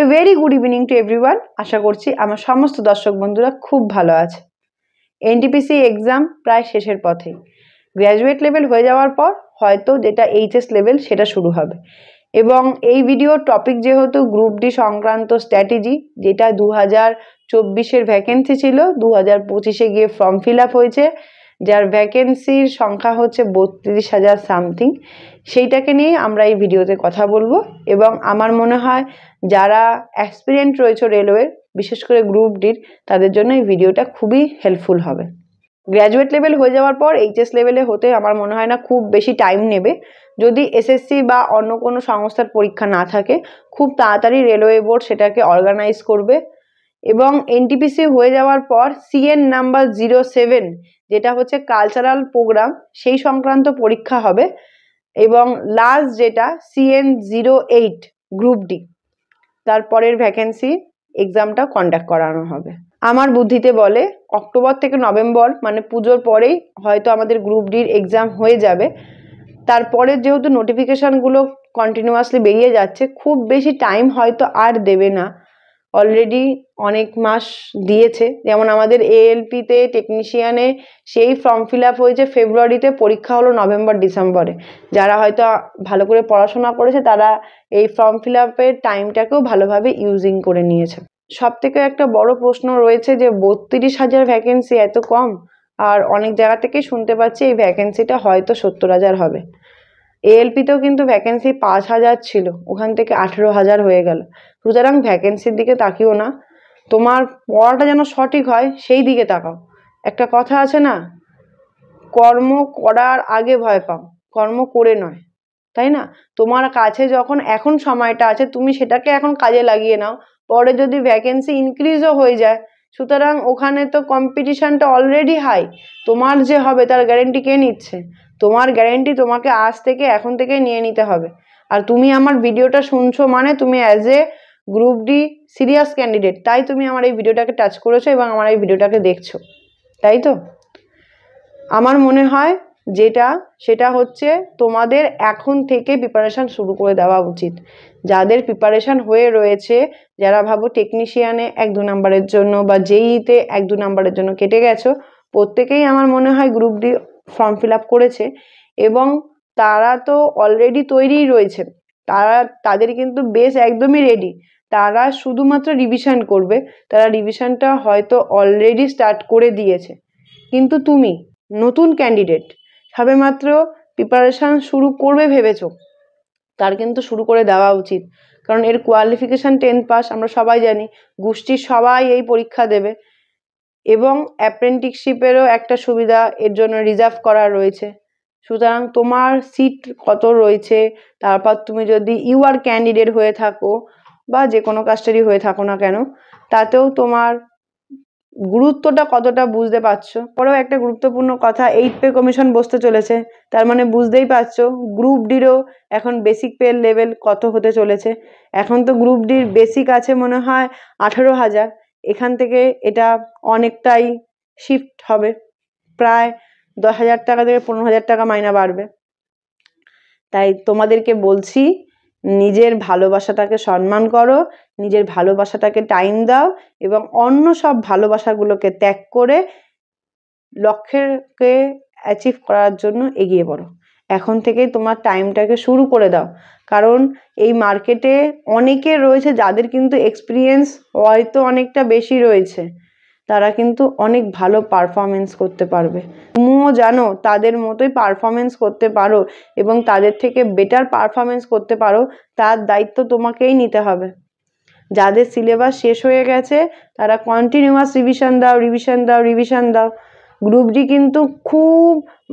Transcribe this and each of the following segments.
A very good evening to everyone. আশা করছি আমার সমস্ত দর্শক বন্ধুরা খুব ভালো আছে। এনটিপিসি এক্সাম প্রায় শেষের পথে। গ্র্যাজুয়েট লেভেল হয়ে যাওয়ার পর হয়তো যেটা এইচএস লেভেল সেটা শুরু হবে। এবং এই ভিডিওর টপিক যেহেতু গ্রুপ ডি সংক্রান্ত স্ট্র্যাটেজি, যেটা 2024-এর ভ্যাকেন্সি ছিল, 2025-এ গিয়ে ফর্ম ফিল আপ হয়েছে, যার ভ্যাকেন্সির সংখ্যা হচ্ছে 32,000 সামথিং, সেইটাকে নিয়ে আমরা এই ভিডিওতে কথা বলবো। এবং আমার মনে হয় যারা এক্সপিরিয়েন্স রয়েছে রেলওয়ের, বিশেষ করে গ্রুপ ডির, তাদের জন্য এই ভিডিওটা খুবই হেল্পফুল হবে। গ্র্যাজুয়েট লেভেল হয়ে যাওয়ার পর এইচএস লেভেলে হতে আমার মনে হয় না খুব বেশি টাইম নেবে। যদি এসএসসি বা অন্য কোনো সংস্থার পরীক্ষা না থাকে, খুব তাড়াতাড়ি রেলওয়ে বোর্ড সেটাকে অর্গানাইজ করবে। এবং এনটিপিসি হয়ে যাওয়ার পর সিএন নাম্বার 07, যেটা হচ্ছে কালচারাল প্রোগ্রাম, সেই সংক্রান্ত পরীক্ষা হবে। এবং লাস্ট যেটা সিএন 08 গ্রুপ ডি, তারপরের ভ্যাকেন্সি এক্সামটা কন্ডাক্ট করানো হবে। আমার বুদ্ধিতে বলে অক্টোবর থেকে নভেম্বর, মানে পুজোর পরেই হয়তো আমাদের গ্রুপ ডির এক্সাম হয়ে যাবে। তারপরে যেহেতু নোটিফিকেশানগুলো কন্টিনিউয়াসলি বেরিয়ে যাচ্ছে, খুব বেশি টাইম হয়তো আর দেবে না। অলরেডি অনেক মাস দিয়েছে। যেমন আমাদের এএলপিতে টেকনিশিয়ানে সেই ফর্ম ফিল আপ হয়েছে ফেব্রুয়ারিতে, পরীক্ষা হলো নভেম্বর ডিসেম্বরে। যারা হয়তো ভালো করে পড়াশোনা করেছে তারা এই ফর্ম ফিল আপের টাইমটাকেও ভালোভাবে ইউজিং করে নিয়েছে। সব থেকে একটা বড় প্রশ্ন রয়েছে যে 32,000 ভ্যাকেন্সি এত কম, আর অনেক জায়গা থেকেই শুনতে পাচ্ছি এই ভ্যাকেন্সিটা হয়তো 70,000 হবে। এএলপিতেও কিন্তু ভ্যাকেন্সি 5,000 ছিল, ওখান থেকে 18,000 হয়ে গেল। সুতরাং ভ্যাকেন্সির দিকে তাকিও না, তোমার পড়াটা যেন সঠিক হয় সেই দিকে তাকাও। একটা কথা আছে না, কর্ম করার আগে ভয় পাও, কর্ম করে নয়, তাই না? তোমার কাছে যখন এখন সময়টা আছে, তুমি সেটাকে এখন কাজে লাগিয়ে নাও। পরে যদি ভ্যাকেন্সি ইনক্রিজও হয়ে যায়, সুতরাং ওখানে তো কম্পিটিশনটা অলরেডি হাই, তোমার যে হবে তার গ্যারেন্টি কে নিচ্ছে? তোমার গ্যারেন্টি তোমাকে আজ থেকে এখন থেকে নিয়ে নিতে হবে। আর তুমি আমার ভিডিওটা শুনছো মানে তুমি as a group D serious candidate, তাই তুমি আমার এই ভিডিওটাকে টাচ করেছো এবং আমার এই ভিডিওটাকে দেখছো, তাই তো? আমার মনে হয় সেটা হচ্ছে তোমাদের এখন থেকে প্রিপারেশান শুরু করে দেওয়া উচিত। যাদের প্রিপারেশান হয়ে রয়েছে, যারা ভাবো টেকনিশিয়ানে 1-2 নাম্বারের জন্য বা জেইতে 1-2 নাম্বারের জন্য কেটে গেছো, প্রত্যেকেই আমার মনে হয় group D form fill up করেছে এবং তারা তো অলরেডি তৈরিই রয়েছে। তাদের কিন্তু বেস একদমই রেডি। তারা শুধুমাত্র রিভিশন করবে, তারা রিভিশনটা হয়তো অলরেডি স্টার্ট করে দিয়েছে। কিন্তু তুমি নতুন ক্যান্ডিডেট, সবেমাত্র প্রিপারেশান শুরু করবে ভেবেছো, তার কিন্তু শুরু করে দেওয়া উচিত। কারণ এর কোয়ালিফিকেশান 10 পাস, আমরা সবাই জানি। গোষ্ঠীর সবাই এই পরীক্ষা দেবে এবং অ্যাপ্রেন্টিসশিপেরও একটা সুবিধা এর জন্য রিজার্ভ করা রয়েছে। সুতরাং তোমার সিট কত রয়েছে, তারপর তুমি যদি ইউআর ক্যান্ডিডেট হয়ে থাকো বা যে কোনো কাস্টেরই হয়ে থাকো না কেন, তাতেও তোমার গুরুত্বটা কতটা বুঝতে পারছো। পরেও একটা গুরুত্বপূর্ণ কথা, 8 পে কমিশন বসতে চলেছে, তার মানে বুঝতেই পারছো গ্রুপ ডিরও এখন বেসিক পে লেভেল কত হতে চলেছে। এখন তো গ্রুপ ডির বেসিক আছে মনে হয় 18,000, এখান থেকে এটা অনেকটাই শিফট হবে, প্রায় 10,000 টাকা থেকে 15,000 টাকা মাইনা বাড়বে। তাই তোমাদেরকে বলছি, নিজের ভালোবাসাটাকে সম্মান করো, নিজের ভালোবাসাটাকে টাইম দাও এবং অন্য সব ভালোবাসাগুলোকে ত্যাগ করে লক্ষ্যকে অ্যাচিভ করার জন্য এগিয়ে পড়ো। এখন থেকেই তোমার টাইমটাকে শুরু করে দাও, কারণ এই মার্কেটে অনেকে রয়েছে যাদের কিন্তু এক্সপিরিয়েন্স হয়তো অনেকটা বেশি রয়েছে, তারা কিন্তু অনেক ভালো পারফরমেন্স করতে পারবে। তুমিও জানো তাদের মতোই পারফরমেন্স করতে পারো এবং তাদের থেকে বেটার পারফরমেন্স করতে পারো, তার দায়িত্ব তোমাকেই নিতে হবে। যাদের সিলেবাস শেষ হয়ে গেছে তারা কন্টিনিউয়াস রিভিশন দাও। গ্রুপ ডি কিন্তু খুব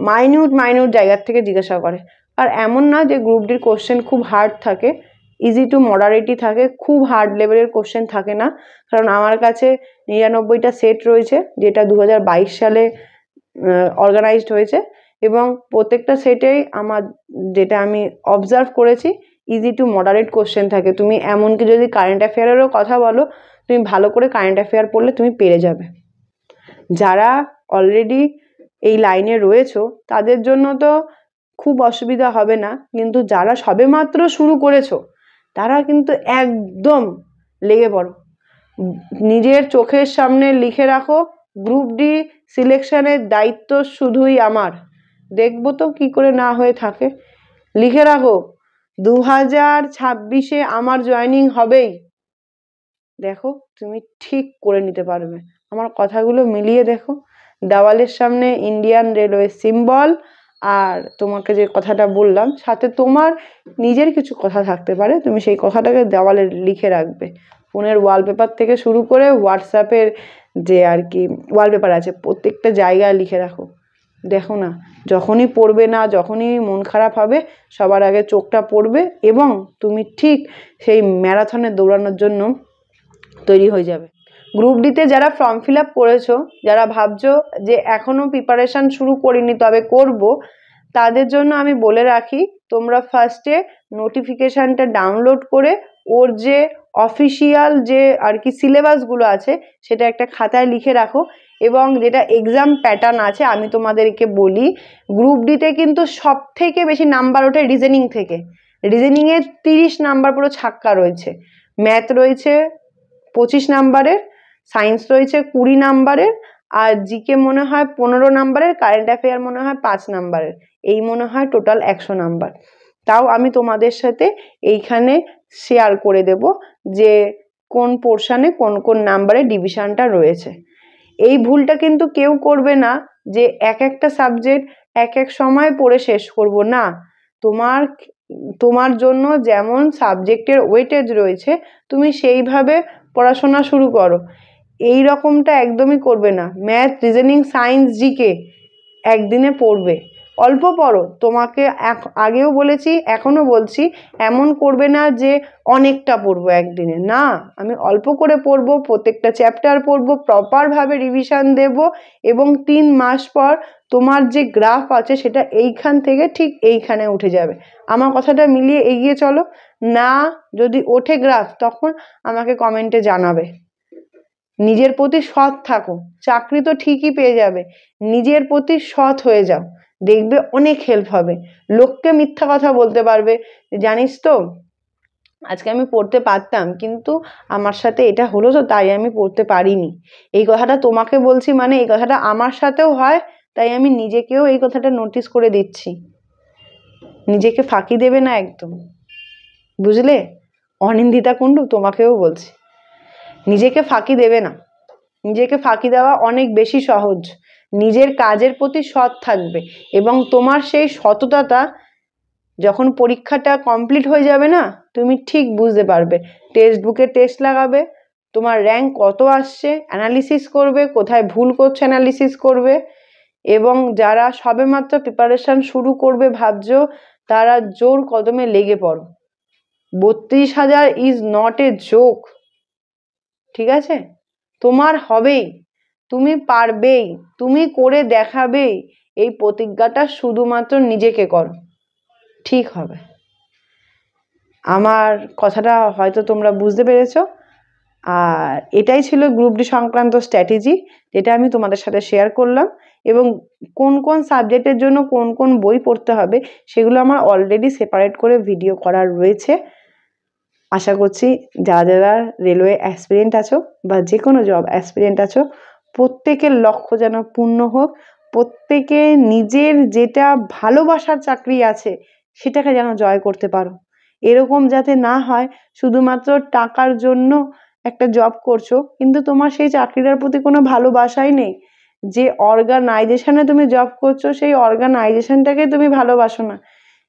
মাইনিউট জায়গার থেকে জিজ্ঞাসা করে। আর এমন না যে গ্রুপ ডির কোশ্চেন খুব হার্ড থাকে, ইজি টু মডারেটই থাকে, খুব হার্ড লেভেলের কোশ্চেন থাকে না। কারণ আমার কাছে 99টা সেট রয়েছে, যেটা 2022 সালে অর্গানাইজড হয়েছে এবং প্রত্যেকটা সেটেই আমার, যেটা আমি অবজার্ভ করেছি, ইজি টু মডারেট কোশ্চেন থাকে। তুমি এমনকি যদি কারেন্ট অ্যাফেয়ারেরও কথা বলো, তুমি ভালো করে কারেন্ট অ্যাফেয়ার পড়লে তুমি পেরে যাবে। যারা অলরেডি এই লাইনে রয়েছো তাদের জন্য তো খুব অসুবিধা হবে না, কিন্তু যারা সবেমাত্র শুরু করেছো তারা কিন্তু একদম লেগে পড়ো। নিজের চোখের সামনে লিখে রাখো, গ্রুপ ডি সিলেকশনের দায়িত্ব শুধুই আমার। দেখবো তো কি করে না হয়ে থাকে। লিখে রাখো 2026-এ আমার জয়েনিং হবেই। দেখো তুমি ঠিক করে নিতে পারবে। আমার কথাগুলো মিলিয়ে দেখো, দেওয়ালের সামনে ইন্ডিয়ান রেলওয়ে সিম্বল, আর তোমাকে যে কথাটা বললাম সাথে তোমার নিজের কিছু কথা থাকতে পারে, তুমি সেই কথাটাকে দেওয়ালে লিখে রাখবে। ফোনের ওয়ালপেপার থেকে শুরু করে হোয়াটসঅ্যাপের যে আর কি ওয়ালপেপার আছে প্রত্যেকটা জায়গায় লিখে রাখো। দেখো না, যখনই পড়বে না, যখনই মন খারাপ হবে, সবার আগে চোখটা পড়বে এবং তুমি ঠিক সেই ম্যারাথনে দৌড়ানোর জন্য তৈরি হয়ে যাবে। গ্রুপ ডিতে যারা ফর্ম ফিল আপ করেছো, যারা ভাবছো যে এখনও প্রিপারেশান শুরু করিনি তবে করব, তাদের জন্য আমি বলে রাখি, তোমরা ফার্স্টে নোটিফিকেশানটা ডাউনলোড করে ওর যে অফিসিয়াল যে আর কি সিলেবাসগুলো আছে সেটা একটা খাতায় লিখে রাখো। এবং যেটা এক্সাম প্যাটার্ন আছে আমি তোমাদেরকে বলি, গ্রুপ ডিতে কিন্তু সব থেকে বেশি নাম্বার ওঠে রিজনিং থেকে। রিজনিংয়ে 30 নাম্বার পুরো ছাক্কা রয়েছে, ম্যাথ রয়েছে 25 নাম্বারের, সায়েন্স রয়েছে 20 নাম্বারের, আর জিকে মনে হয় 15 নাম্বারের, কারেন্ট অ্যাফেয়ার মনে হয় 5 নাম্বারের, এই মনে হয় টোটাল 100 নাম্বার। তাও আমি তোমাদের সাথে এইখানে শেয়ার করে দেব যে কোন পোর্শানে কোন কোন নাম্বারে ডিভিশনটা রয়েছে। এই ভুলটা কিন্তু কেউ করবে না যে এক একটা সাবজেক্ট এক এক সময় পড়ে শেষ করব না। তোমার জন্য যেমন সাবজেক্টের ওয়েটেজ রয়েছে তুমি সেইভাবে পড়াশোনা শুরু করো। এই রকমটা একদমই করবে না। ম্যাথ, রিজনিং, সায়েন্স, জিকে একদিনে পড়বে, অল্প পড়ো। তোমাকে আগেও বলেছি এখনও বলছি, এমন করবে না যে অনেকটা পড়বো একদিনে, না, আমি অল্প করে পড়বো, প্রত্যেকটা চ্যাপ্টার পড়বো, প্রপারভাবে রিভিশন দেব এবং 3 মাস পর তোমার যে গ্রাফ আছে সেটা এইখান থেকে ঠিক এইখানে উঠে যাবে। আমার কথাটা মিলিয়ে এগিয়ে চলো। না যদি ওঠে গ্রাফ তখন আমাকে কমেন্টে জানাবে। নিজের প্রতি সৎ থাকো, চাকরি তো ঠিকই পেয়ে যাবে, নিজের প্রতি সৎ হয়ে যাও, দেখবে অনেক হেল্প হবে। লোককে মিথ্যা কথা বলতে পারবে, জানিস তো আজকে আমি পড়তে পারতাম কিন্তু আমার সাথে এটা হলো তো তাই আমি পড়তে পারিনি। এই কথাটা তোমাকে বলছি মানে এই কথাটা আমার সাথেও হয়, তাই আমি নিজেকেও এই কথাটা নোটিস করে দিচ্ছি। নিজেকে ফাঁকি দেবে না একদম, বুঝলে? অনিন্দিতা কুণ্ডু তোমাকেও বলছি, নিজেকে ফাঁকি দেবে না। নিজেকে ফাঁকি দেওয়া অনেক বেশি সহজ। নিজের কাজের প্রতি সৎ থাকবে এবং তোমার সেই সততাটা যখন পরীক্ষাটা কমপ্লিট হয়ে যাবে না, তুমি ঠিক বুঝতে পারবে। টেক্সট বুকে টেস্ট লাগাবে, তোমার র্যাঙ্ক কত আসছে অ্যানালিসিস করবে, কোথায় ভুল করছে অ্যানালিসিস করবে। এবং যারা সবেমাত্র প্রিপারেশান শুরু করবে ভাবছো, তারা জোর কদমে লেগে পড়ো। 32,000 ইজ নট এ জোক, ঠিক আছে? তোমার হবেই, তুমি পারবেই, তুমি করে দেখাবেই। এই প্রতিজ্ঞাটা শুধুমাত্র নিজেকে করো, ঠিক হবে। আমার কথাটা হয়তো তোমরা বুঝতে পেরেছো। আর এটাই ছিল গ্রুপ ডি সংক্রান্ত স্ট্র্যাটেজি, যেটা আমি তোমাদের সাথে শেয়ার করলাম। এবং কোন কোন সাবজেক্টের জন্য কোন কোন বই পড়তে হবে সেগুলো আমার অলরেডি সেপারেট করে ভিডিও করা রয়েছে। আশা করছি যারা যারা রেলওয়ে অ্যাসপিরেন্ট আছো বা যে কোনো জব অ্যাসপিরেন্ট আছো, প্রত্যেকের লক্ষ্য যেন পূর্ণ হোক, প্রত্যেকে নিজের যেটা ভালোবাসার চাকরি আছে সেটাকে যেন জয় করতে পারো। এরকম যাতে না হয় শুধুমাত্র টাকার জন্য একটা জব করছো কিন্তু তোমার সেই চাকরিটার প্রতি কোনো ভালোবাসাই নেই। যে অর্গানাইজেশনে তুমি জব করছো সেই অর্গানাইজেশনটাকে তুমি ভালোবাসো না,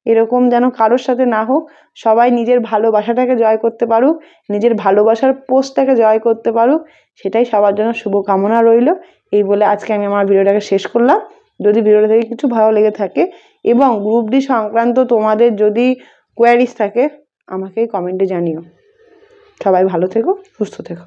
এরকম যেন কারোর সাথে না হোক। সবাই নিজের ভালোবাসাটাকে জয় করতে পারুক, নিজের ভালোবাসার পোস্টটাকে জয় করতে পারুক, সেটাই সবার জন্য শুভকামনা রইল। এই বলে আজকে আমি আমার ভিডিওটাকে শেষ করলাম। যদি ভিডিওটা থেকে কিছু ভালো লেগে থাকে এবং গ্রুপ ডি সংক্রান্ত তোমাদের যদি কোয়ারিজ থাকে আমাকে কমেন্টে জানিও। সবাই ভালো থেকো, সুস্থ থেকো।